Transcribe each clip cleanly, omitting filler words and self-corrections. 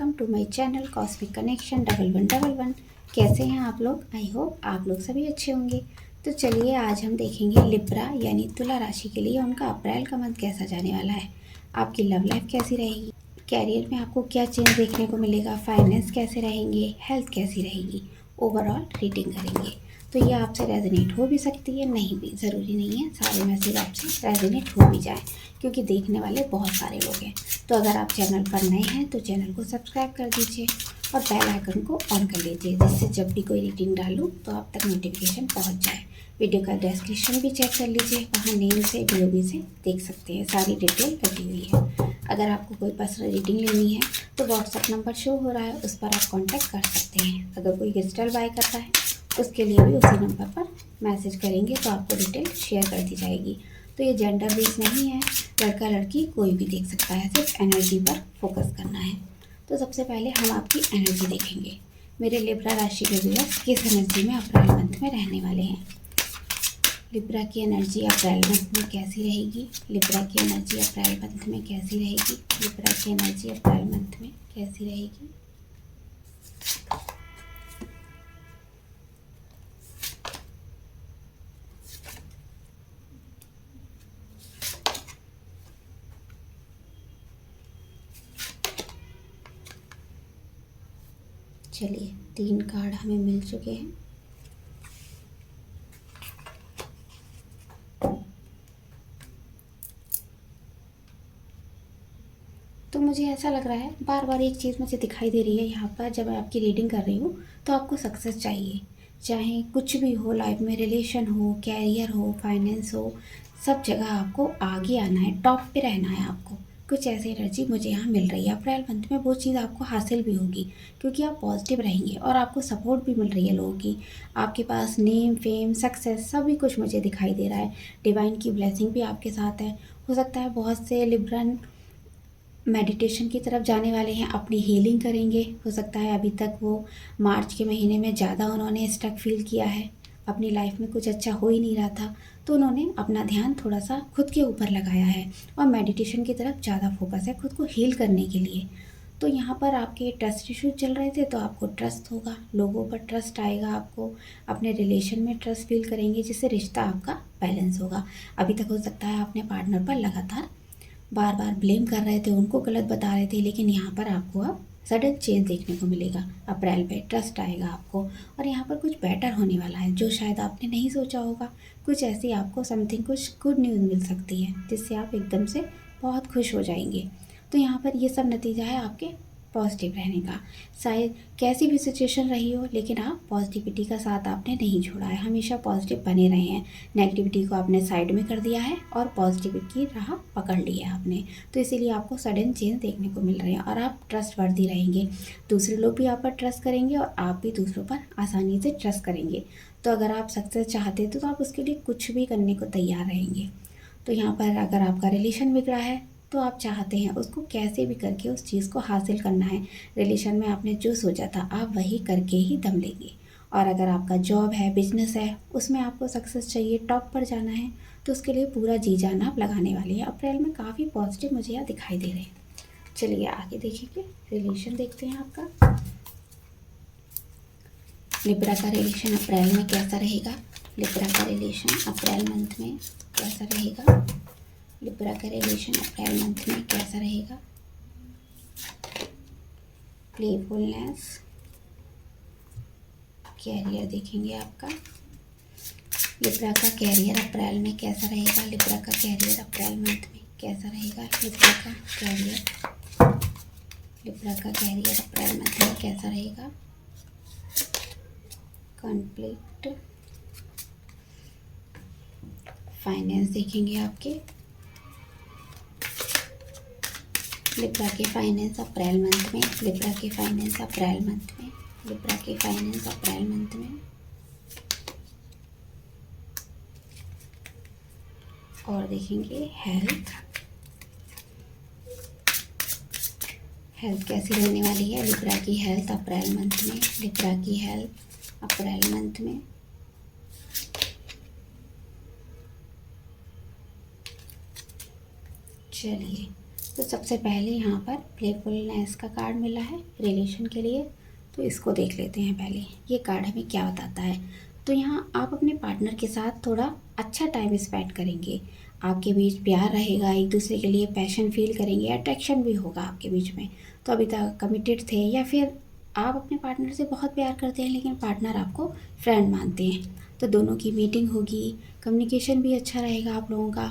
Welcome to my channel cosmic connection 1111। कैसे हैं आप लोग? आई होप आप लोग सभी अच्छे होंगे। तो चलिए आज हम देखेंगे लिब्रा यानी तुला राशि के लिए उनका अप्रैल का मंथ कैसा जाने वाला है। आपकी लव लाइफ कैसी रहेगी, कैरियर में आपको क्या चेंज देखने को मिलेगा, फाइनेंस कैसे रहेंगे, हेल्थ कैसी रहेगी, ओवरऑल रीडिंग करेंगे। तो ये आपसे रेजोनेट हो भी सकती है, नहीं भी, ज़रूरी नहीं है सारे मैसेज आपसे रेजोनेट हो भी जाए, क्योंकि देखने वाले बहुत सारे लोग हैं। तो अगर आप चैनल पर नए हैं तो चैनल को सब्सक्राइब कर दीजिए और बेल आइकन को ऑन कर लीजिए, जिससे जब भी कोई रीडिंग डालूँ तो आप तक नोटिफिकेशन पहुंच जाए। वीडियो का डिस्क्रिप्शन भी चेक कर लीजिए, वहाँ नेम से DOB से देख सकते हैं, सारी डिटेल लगी हुई है। अगर आपको कोई पर्सनल रीडिंग लेनी है तो व्हाट्सअप नंबर शो हो रहा है, उस पर आप कॉन्टैक्ट कर सकते हैं। अगर कोई क्रिस्टल बाय करता है उसके लिए भी उसी नंबर पर मैसेज करेंगे तो आपको डिटेल शेयर कर दी जाएगी। तो ये जेंडर बेस नहीं है, लड़का लड़की कोई भी देख सकता है, सिर्फ एनर्जी पर फोकस करना है। तो सबसे पहले हम आपकी एनर्जी देखेंगे। मेरे लिब्रा राशि के व्यूअर्स किस एनर्जी में अप्रैल मंथ में रहने वाले हैं। लिब्रा की एनर्जी अप्रैल मंथ में कैसी रहेगी? लिब्रा की एनर्जी अप्रैल मंथ में कैसी रहेगी? लिब्रा की एनर्जी अप्रैल मंथ में कैसी रहेगी? चलिए 3 कार्ड हमें मिल चुके हैं। तो मुझे ऐसा लग रहा है, बार बार एक चीज़ मुझे दिखाई दे रही है यहाँ पर, जब मैं आपकी रीडिंग कर रही हूँ तो आपको सक्सेस चाहिए। चाहे कुछ भी हो लाइफ में, रिलेशन हो, कैरियर हो, फाइनेंस हो, सब जगह आपको आगे आना है, टॉप पे रहना है आपको। कुछ ऐसी एनर्जी मुझे यहाँ मिल रही है। अप्रैल मंथ में वो चीज़ आपको हासिल भी होगी, क्योंकि आप पॉजिटिव रहेंगे और आपको सपोर्ट भी मिल रही है लोगों की। आपके पास नेम, फेम, सक्सेस सभी कुछ मुझे दिखाई दे रहा है। डिवाइन की ब्लेसिंग भी आपके साथ है। हो सकता है बहुत से लिब्रन मेडिटेशन की तरफ जाने वाले हैं, अपनी हीलिंग करेंगे। हो सकता है अभी तक वो मार्च के महीने में ज़्यादा उन्होंने स्टक फील किया है, अपनी लाइफ में कुछ अच्छा हो ही नहीं रहा था, तो उन्होंने अपना ध्यान थोड़ा सा खुद के ऊपर लगाया है और मेडिटेशन की तरफ ज़्यादा फोकस है खुद को हील करने के लिए। तो यहाँ पर आपके ट्रस्ट इश्यूज चल रहे थे, तो आपको ट्रस्ट होगा, लोगों पर ट्रस्ट आएगा, आपको अपने रिलेशन में ट्रस्ट फील करेंगे, जिससे रिश्ता आपका बैलेंस होगा। अभी तक हो सकता है आपने पार्टनर पर लगातार बार बार ब्लेम कर रहे थे, उनको गलत बता रहे थे, लेकिन यहाँ पर आपको अब सडन चेंज देखने को मिलेगा। अप्रैल पे ट्रस्ट आएगा आपको और यहाँ पर कुछ बेटर होने वाला है, जो शायद आपने नहीं सोचा होगा। कुछ ऐसी आपको समथिंग, कुछ गुड न्यूज़ मिल सकती है, जिससे आप एकदम से बहुत खुश हो जाएंगे। तो यहाँ पर ये सब नतीजा है आपके पॉजिटिव रहने का। शायद कैसी भी सिचुएशन रही हो, लेकिन आप पॉजिटिविटी का साथ आपने नहीं छोड़ा है, हमेशा पॉजिटिव बने रहे हैं। नेगेटिविटी को आपने साइड में कर दिया है और पॉजिटिविटी की राह पकड़ ली है आपने। तो इसीलिए आपको सडन चेंज देखने को मिल रहे हैं और आप ट्रस्टवर्दी रहेंगे। दूसरे लोग भी आप पर ट्रस्ट करेंगे और आप भी दूसरों पर आसानी से ट्रस्ट करेंगे। तो अगर आप सक्सेस चाहते तो आप उसके लिए कुछ भी करने को तैयार रहेंगे। तो यहाँ पर अगर आपका रिलेशन बिगड़ा है तो आप चाहते हैं उसको कैसे भी करके उस चीज़ को हासिल करना है। रिलेशन में आपने जो सोचा था आप वही करके ही दम लेंगे। और अगर आपका जॉब है, बिजनेस है, उसमें आपको सक्सेस चाहिए, टॉप पर जाना है, तो उसके लिए पूरा जी जान आप लगाने वाले हैं। अप्रैल में काफ़ी पॉजिटिव मुझे यहाँ दिखाई दे रहे हैं। चलिए आगे देखेंगे, रिलेशन देखते हैं आपका। लिब्रा का रिलेशन अप्रैल में कैसा रहेगा? लिब्रा का रिलेशन अप्रैल मंथ में कैसा रहेगा? लिब्रा का रिलेशन अप्रैल मंथ में कैसा रहेगा? प्लेफुलनेस, कैरियर देखेंगे आपका। लिब्रा का कैरियर अप्रैल में कैसा रहेगा? लिब्रा का कैरियर अप्रैल मंथ में कैसा रहेगा? लिब्रा का कैरियर, लिब्रा का कैरियर अप्रैल मंथ में कैसा रहेगा? कॉन्फ्लिक्ट, फाइनेंस देखेंगे आपके। लिब्रा के फाइनेंस अप्रैल मंथ में, लिब्रा के फाइनेंस अप्रैल मंथ में, लिब्रा के फाइनेंस अप्रैल मंथ में। और देखेंगे हेल्थ, हेल्थ कैसी रहने वाली है लिब्रा की हेल्थ अप्रैल मंथ में, लिब्रा की हेल्थ अप्रैल मंथ में। चलिए तो सबसे पहले यहाँ पर प्लेफुलनेस का कार्ड मिला है रिलेशन के लिए, तो इसको देख लेते हैं पहले ये कार्ड हमें क्या बताता है। तो यहाँ आप अपने पार्टनर के साथ थोड़ा अच्छा टाइम स्पेंड करेंगे, आपके बीच प्यार रहेगा, एक दूसरे के लिए पैशन फील करेंगे, अट्रैक्शन भी होगा आपके बीच में। तो अभी तक कमिटेड थे या फिर आप अपने पार्टनर से बहुत प्यार करते हैं लेकिन पार्टनर आपको फ्रेंड मानते हैं, तो दोनों की मीटिंग होगी, कम्युनिकेशन भी अच्छा रहेगा आप लोगों का,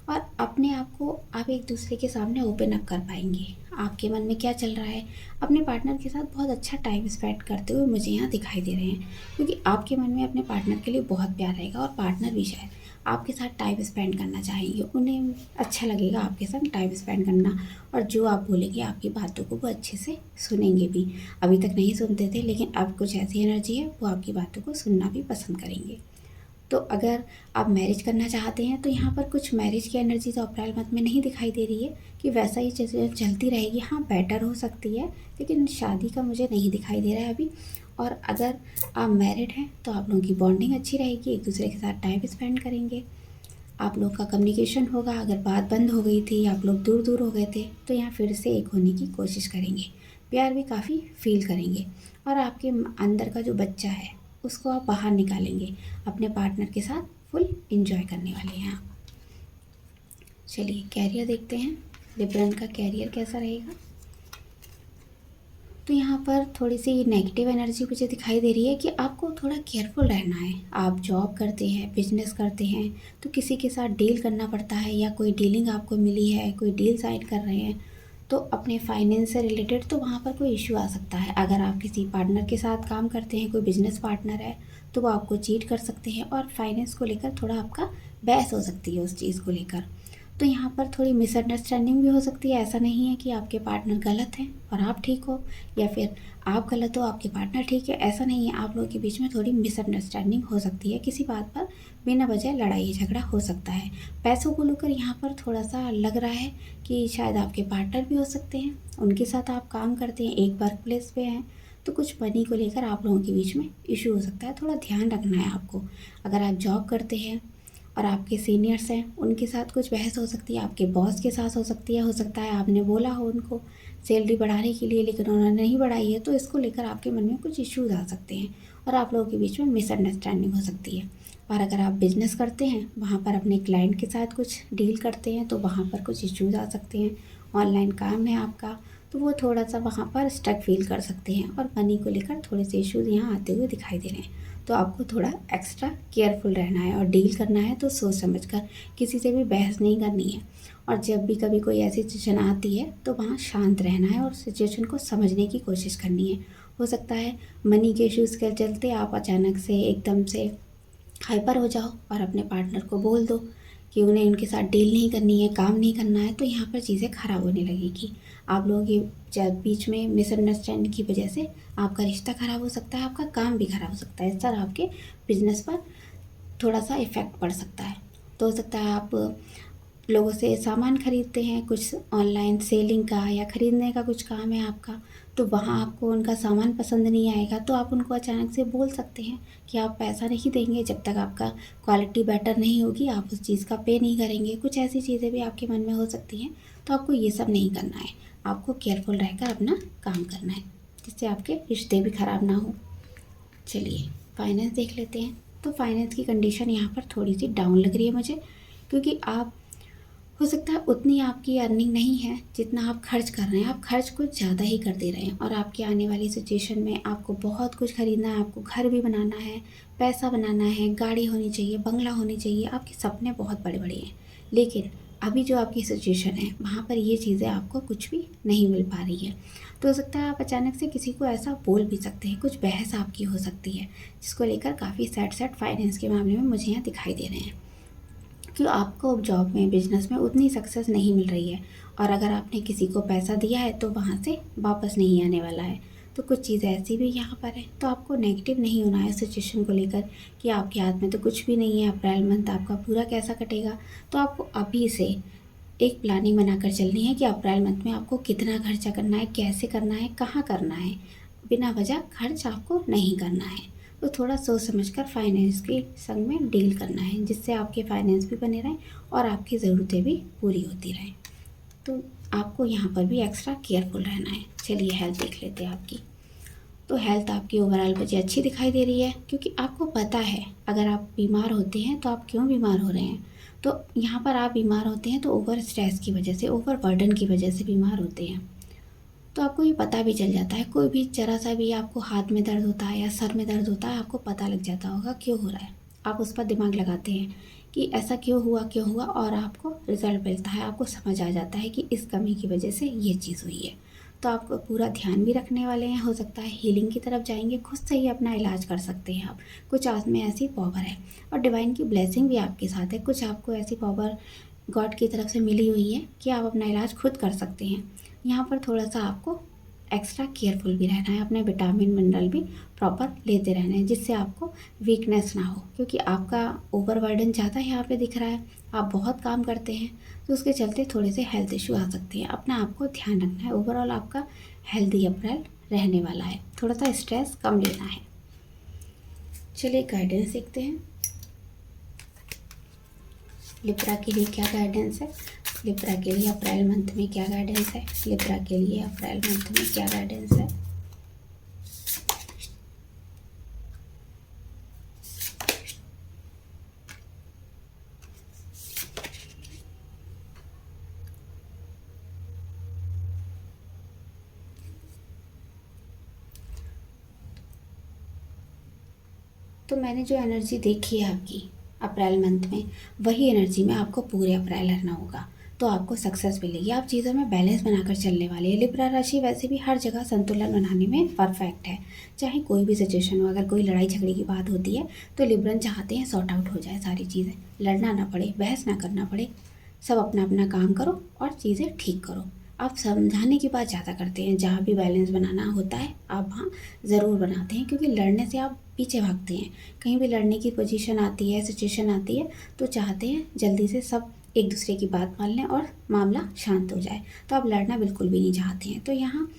और अपने आप को आप एक दूसरे के सामने ओपन अप कर पाएंगे। आपके मन में क्या चल रहा है अपने पार्टनर के साथ बहुत अच्छा टाइम स्पेंड करते हुए मुझे यहाँ दिखाई दे रहे हैं, क्योंकि आपके मन में अपने पार्टनर के लिए बहुत प्यार रहेगा और पार्टनर भी शायद आपके साथ टाइम स्पेंड करना चाहेंगे, उन्हें अच्छा लगेगा आपके साथ टाइम स्पेंड करना, और जो आप बोलेंगे आपकी बातों को वो अच्छे से सुनेंगे भी। अभी तक नहीं सुनते थे लेकिन अब कुछ ऐसी एनर्जी है वो आपकी बातों को सुनना भी पसंद करेंगे। तो अगर आप मैरिज करना चाहते हैं तो यहाँ पर कुछ मैरिज की एनर्जी तो अप्रैल मंथ में नहीं दिखाई दे रही है कि वैसा ही चीज़ें चलती रहेगी। हाँ, बेटर हो सकती है लेकिन शादी का मुझे नहीं दिखाई दे रहा है अभी। और अगर आप मैरिड हैं तो आप लोगों की बॉन्डिंग अच्छी रहेगी, एक दूसरे के साथ टाइम स्पेंड करेंगे, आप लोग का कम्युनिकेशन होगा। अगर बात बंद हो गई थी, आप लोग दूर दूर हो गए थे, तो यहाँ फिर से एक होने की कोशिश करेंगे, प्यार भी काफ़ी फील करेंगे, और आपके अंदर का जो बच्चा है उसको आप बाहर निकालेंगे, अपने पार्टनर के साथ फुल एंजॉय करने वाले हैं आप। चलिए कैरियर देखते हैं, लिब्रन का कैरियर कैसा रहेगा। तो यहाँ पर थोड़ी सी नेगेटिव एनर्जी मुझे दिखाई दे रही है कि आपको थोड़ा केयरफुल रहना है। आप जॉब करते हैं, बिजनेस करते हैं, तो किसी के साथ डील करना पड़ता है या कोई डीलिंग आपको मिली है, कोई डील साइन कर रहे हैं, तो अपने फाइनेंस से रिलेटेड तो वहाँ पर कोई इशू आ सकता है। अगर आप किसी पार्टनर के साथ काम करते हैं, कोई बिजनेस पार्टनर है, तो वो आपको चीट कर सकते हैं और फाइनेंस को लेकर थोड़ा आपका बहस हो सकती है उस चीज़ को लेकर। तो यहाँ पर थोड़ी मिसअंडरस्टैंडिंग भी हो सकती है। ऐसा नहीं है कि आपके पार्टनर गलत हैं और आप ठीक हो, या फिर आप गलत हो आपके पार्टनर ठीक है, ऐसा नहीं है। आप लोगों के बीच में थोड़ी मिसअंडरस्टैंडिंग हो सकती है, किसी बात पर बिना वजह लड़ाई झगड़ा हो सकता है। पैसों को लेकर यहाँ पर थोड़ा सा लग रहा है कि शायद आपके पार्टनर भी हो सकते हैं, उनके साथ आप काम करते हैं, एक वर्क प्लेस पे हैं, तो कुछ मनी को लेकर आप लोगों के बीच में इशू हो सकता है। थोड़ा ध्यान रखना है आपको। अगर आप जॉब करते हैं और आपके सीनियर्स हैं, उनके साथ कुछ बहस हो सकती है, आपके बॉस के साथ हो सकती है। हो सकता है आपने बोला हो उनको सैलरी बढ़ाने के लिए लेकिन उन्होंने नहीं बढ़ाई है, तो इसको लेकर आपके मन में कुछ इश्यूज आ सकते हैं और आप लोगों के बीच में मिसअंडरस्टैंडिंग हो सकती है। और अगर आप बिज़नेस करते हैं, वहाँ पर अपने क्लाइंट के साथ कुछ डील करते हैं, तो वहाँ पर कुछ इश्यूज आ सकते हैं। ऑनलाइन काम है आपका, तो वो थोड़ा सा वहाँ पर स्टक फील कर सकते हैं और मनी को लेकर थोड़े से इश्यूज यहाँ आते हुए दिखाई दे रहे हैं। तो आपको थोड़ा एक्स्ट्रा केयरफुल रहना है और डील करना है तो सोच समझ कर, किसी से भी बहस नहीं करनी है। और जब भी कभी कोई ऐसी सिचुएशन आती है तो वहाँ शांत रहना है और सिचुएशन को समझने की कोशिश करनी है। हो सकता है मनी के इश्यूज़ के चलते आप अचानक से एकदम से हाइपर हो जाओ और अपने पार्टनर को बोल दो कि उन्हें उनके साथ डील नहीं करनी है, काम नहीं करना है, तो यहाँ पर चीज़ें ख़राब होने लगेगी। आप लोगों के बीच में मिसअंडरस्टैंडिंग की वजह से आपका रिश्ता ख़राब हो सकता है, आपका काम भी ख़राब हो सकता है, इस तरह आपके बिजनेस पर थोड़ा सा इफ़ेक्ट पड़ सकता है। तो हो सकता है आप लोगों से सामान खरीदते हैं, कुछ ऑनलाइन सेलिंग का या ख़रीदने का कुछ काम है आपका, तो वहाँ आपको उनका सामान पसंद नहीं आएगा, तो आप उनको अचानक से बोल सकते हैं कि आप पैसा नहीं देंगे जब तक आपका क्वालिटी बेटर नहीं होगी, आप उस चीज़ का पे नहीं करेंगे। कुछ ऐसी चीज़ें भी आपके मन में हो सकती हैं, तो आपको ये सब नहीं करना है। आपको केयरफुल रहकर अपना काम करना है, जिससे आपके रिश्ते भी ख़राब ना हो। चलिए फाइनेंस देख लेते हैं। तो फाइनेंस की कंडीशन यहाँ पर थोड़ी सी डाउन लग रही है मुझे, क्योंकि आप हो सकता है उतनी आपकी अर्निंग नहीं है जितना आप खर्च कर रहे हैं, आप खर्च कुछ ज़्यादा ही कर दे रहे हैं। और आपकी आने वाली सिचुएशन में आपको बहुत कुछ खरीदना है, आपको घर भी बनाना है, पैसा बनाना है, गाड़ी होनी चाहिए, बंगला होनी चाहिए, आपके सपने बहुत बड़े बड़े हैं। लेकिन अभी जो आपकी सिचुएशन है वहाँ पर ये चीज़ें आपको कुछ भी नहीं मिल पा रही है। तो हो सकता है आप अचानक से किसी को ऐसा बोल भी सकते हैं, कुछ बहस आपकी हो सकती है, जिसको लेकर काफ़ी सैड फाइनेंस के मामले में मुझे यहाँ दिखाई दे रहे हैं कि आपको जॉब में, बिजनेस में उतनी सक्सेस नहीं मिल रही है, और अगर आपने किसी को पैसा दिया है तो वहाँ से वापस नहीं आने वाला है। तो कुछ चीज़ ऐसी भी यहाँ पर है। तो आपको नेगेटिव नहीं होना है सिचुएशन को लेकर कि आपके हाथ में तो कुछ भी नहीं है, अप्रैल मंथ आपका पूरा कैसा कटेगा। तो आपको अभी से एक प्लानिंग बनाकर चलनी है कि अप्रैल मंथ में आपको कितना खर्चा करना है, कैसे करना है, कहाँ करना है। बिना वजह खर्च आपको नहीं करना है। तो थोड़ा सोच समझकर फाइनेंस के संग में डील करना है, जिससे आपके फाइनेंस भी बने रहें और आपकी ज़रूरतें भी पूरी होती रहें। तो आपको यहाँ पर भी एक्स्ट्रा केयरफुल रहना है। चलिए हेल्थ देख लेते हैं आपकी। तो हेल्थ आपकी ओवरऑल मुझे अच्छी दिखाई दे रही है, क्योंकि आपको पता है अगर आप बीमार होते हैं तो आप क्यों बीमार हो रहे हैं। तो यहाँ पर आप बीमार होते हैं तो ओवर स्ट्रेस की वजह से, ओवर बर्डन की वजह से बीमार होते हैं। तो आपको ये पता भी चल जाता है, कोई भी जरा सा भी आपको हाथ में दर्द होता है या सर में दर्द होता है, आपको पता लग जाता होगा क्यों हो रहा है। आप उस पर दिमाग लगाते हैं कि ऐसा क्यों हुआ, और आपको रिजल्ट मिलता है, आपको समझ आ जाता है कि इस कमी की वजह से ये चीज़ हुई है। तो आपको पूरा ध्यान भी रखने वाले हैं, हो सकता है हीलिंग की तरफ जाएंगे, खुद से ही अपना इलाज कर सकते हैं आप। कुछ आप में ऐसी पावर है और डिवाइन की ब्लेसिंग भी आपके साथ है। कुछ आपको ऐसी पावर गॉड की तरफ से मिली हुई है कि आप अपना इलाज खुद कर सकते हैं। यहाँ पर थोड़ा सा आपको एक्स्ट्रा केयरफुल भी रहना है, अपने विटामिन मिनरल भी प्रॉपर लेते रहना है, जिससे आपको वीकनेस ना हो, क्योंकि आपका ओवरबर्डन ज़्यादा यहाँ पे दिख रहा है, आप बहुत काम करते हैं, तो उसके चलते थोड़े से हेल्थ इशू आ सकते हैं। अपना आपको ध्यान रखना है। ओवरऑल आपका हेल्दी अप्रैल रहने वाला है, थोड़ा सा स्ट्रेस कम लेना है। चलिए गाइडेंस देखते हैं। लिब्रा के लिए क्या गाइडेंस है, लिब्रा के लिए अप्रैल मंथ में क्या गाइडेंस है, लिब्रा के लिए अप्रैल मंथ में क्या गाइडेंस है। तो मैंने जो एनर्जी देखी है आपकी अप्रैल मंथ में, वही एनर्जी में आपको पूरे अप्रैल रहना होगा, तो आपको सक्सेस मिलेगी। आप चीज़ों में बैलेंस बनाकर चलने वाले हैं। लिब्रा राशि वैसे भी हर जगह संतुलन बनाने में परफेक्ट है, चाहे कोई भी सिचुएशन हो। अगर कोई लड़ाई झगड़े की बात होती है तो लिब्रन चाहते हैं सॉर्ट आउट हो जाए सारी चीज़ें, लड़ना ना पड़े, बहस ना करना पड़े, सब अपना अपना काम करो और चीज़ें ठीक करो। आप समझाने की बात ज़्यादा करते हैं, जहाँ भी बैलेंस बनाना होता है आप वहाँ ज़रूर बनाते हैं, क्योंकि लड़ने से आप पीछे भागते हैं। कहीं भी लड़ने की पोजीशन आती है, सिचुएशन आती है, तो चाहते हैं जल्दी से सब एक दूसरे की बात मान लें और मामला शांत हो जाए, तो आप लड़ना बिल्कुल भी नहीं चाहते हैं। तो यहाँ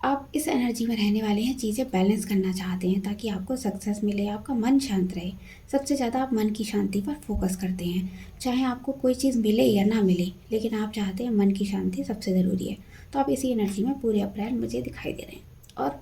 आप इस एनर्जी में रहने वाले हैं, चीज़ें बैलेंस करना चाहते हैं ताकि आपको सक्सेस मिले, आपका मन शांत रहे। सबसे ज़्यादा आप मन की शांति पर फोकस करते हैं, चाहे आपको कोई चीज़ मिले या ना मिले, लेकिन आप चाहते हैं मन की शांति सबसे ज़रूरी है। तो आप इसी एनर्जी में पूरे अप्रैल मुझे दिखाई दे रहे हैं, और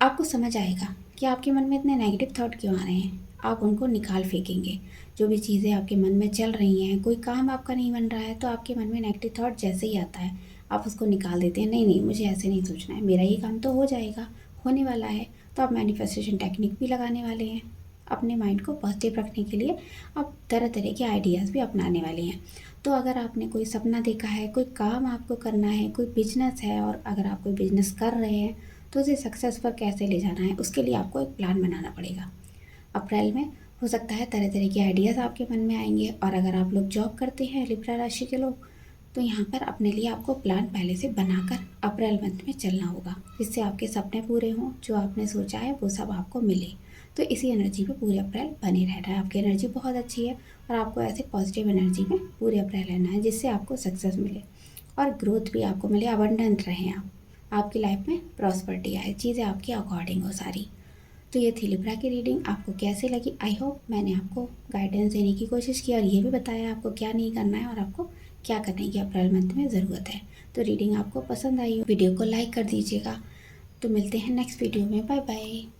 आपको समझ आएगा कि आपके मन में इतने नेगेटिव थॉट क्यों आ रहे हैं। आप उनको निकाल फेंकेंगे। जो भी चीज़ें आपके मन में चल रही हैं, कोई काम आपका नहीं बन रहा है, तो आपके मन में नेगेटिव थॉट जैसे ही आता है आप उसको निकाल देते हैं। नहीं नहीं, मुझे ऐसे नहीं सोचना है, मेरा ये काम तो हो जाएगा, होने वाला है। तो आप मैनिफेस्टेशन टेक्निक भी लगाने वाले हैं। अपने माइंड को पॉजिटिव रखने के लिए आप तरह तरह के आइडियाज़ भी अपनाने वाले हैं। तो अगर आपने कोई सपना देखा है, कोई काम आपको करना है, कोई बिजनेस है, और अगर आप कोई बिजनेस कर रहे हैं तो उसे सक्सेस पर कैसे ले जाना है, उसके लिए आपको एक प्लान बनाना पड़ेगा। अप्रैल में हो सकता है तरह तरह के आइडियाज़ आपके मन में आएंगे। और अगर आप लोग जॉब करते हैं, लिब्रा राशि के लोग, तो यहाँ पर अपने लिए आपको प्लान पहले से बनाकर अप्रैल मंथ में चलना होगा, जिससे आपके सपने पूरे हों, जो आपने सोचा है वो सब आपको मिले। तो इसी एनर्जी में पूरे अप्रैल बने रहना है। आपकी एनर्जी बहुत अच्छी है और आपको ऐसे पॉजिटिव एनर्जी में पूरे अप्रैल रहना है, जिससे आपको सक्सेस मिले और ग्रोथ भी आपको मिले, अबंडेंट रहें आप, आपकी लाइफ में प्रॉस्पर्टी आए, चीज़ें आपकी अकॉर्डिंग हो सारी। तो ये थी लिब्रा की रीडिंग। आपको कैसे लगी? आई होप मैंने आपको गाइडेंस देने की कोशिश की और ये भी बताया आपको क्या नहीं करना है और आपको क्या करने की अप्रैल मंथ में ज़रूरत है। तो रीडिंग आपको पसंद आई हो, वीडियो को लाइक कर दीजिएगा। तो मिलते हैं नेक्स्ट वीडियो में। Bye bye.